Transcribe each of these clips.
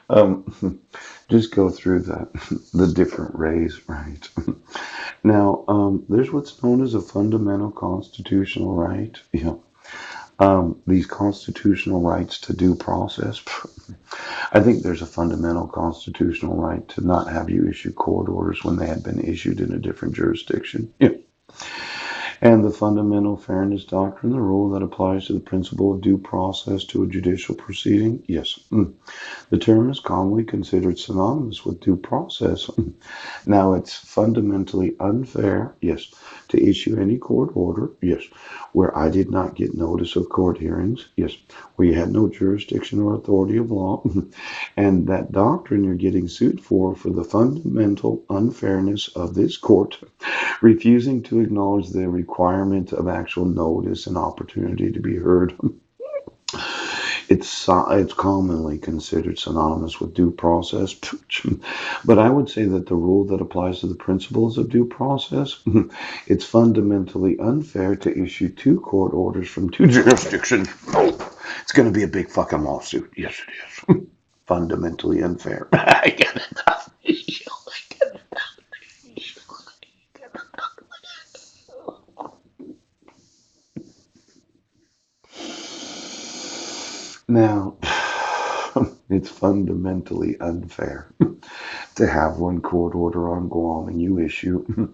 Um, just go through the different rays, right? Now, there's what's known as a fundamental constitutional right. These constitutional rights to due process. I think there's a fundamental constitutional right to not have you issue court orders when they had been issued in a different jurisdiction. Yeah. And the fundamental fairness doctrine, the rule that applies to the principle of due process to a judicial proceeding. Yes. The term is commonly considered synonymous with due process. Now, it's fundamentally unfair, yes, to issue any court order, yes, where I did not get notice of court hearings, yes, where you had no jurisdiction or authority of law, and that doctrine you're getting sued for the fundamental unfairness of this court refusing to acknowledge the requirement of actual notice and opportunity to be heard. It's commonly considered synonymous with due process, but I would say that the rule that applies to the principles of due process, it's fundamentally unfair to issue two court orders from two jurisdictions. It's going to be a big fucking lawsuit. Yes, it is. Fundamentally unfair. I get it. Now, it's fundamentally unfair to have one court order on Guam and you issue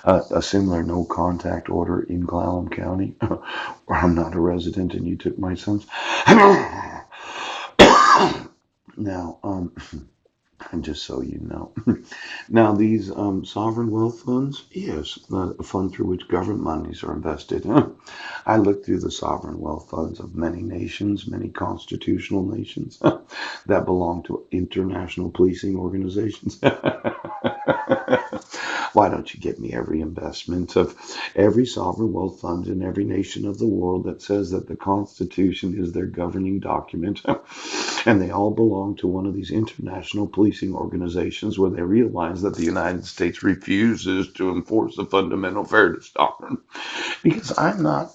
a similar no contact order in Clallam County, where I'm not a resident and you took my sons. Now, and just so you know, now these sovereign wealth funds, yes, a fund through which government monies are invested. I looked through the sovereign wealth funds of many nations, many constitutional nations that belong to international policing organizations. Why don't you get me every investment of every sovereign wealth fund in every nation of the world that says that the Constitution is their governing document? And they all belong to one of these international policing organizations where they realize that the United States refuses to enforce the fundamental fairness doctrine. Because I'm not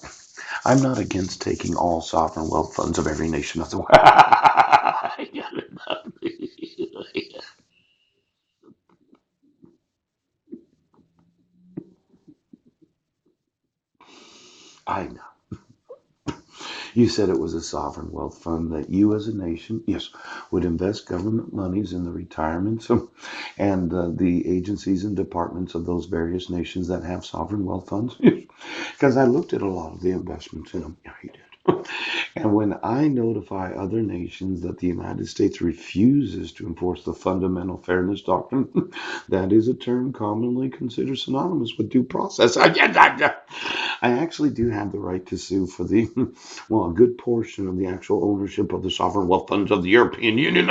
against taking all sovereign wealth funds of every nation of the world. I know. You said it was a sovereign wealth fund that you as a nation, yes, would invest government monies in the retirements and the agencies and departments of those various nations that have sovereign wealth funds. Because I looked at a lot of the investments in them. Yeah, he did. And when I notify other nations that the United States refuses to enforce the fundamental fairness doctrine, that is a term commonly considered synonymous with due process. I actually do have the right to sue for a good portion of the actual ownership of the sovereign wealth funds of the European Union.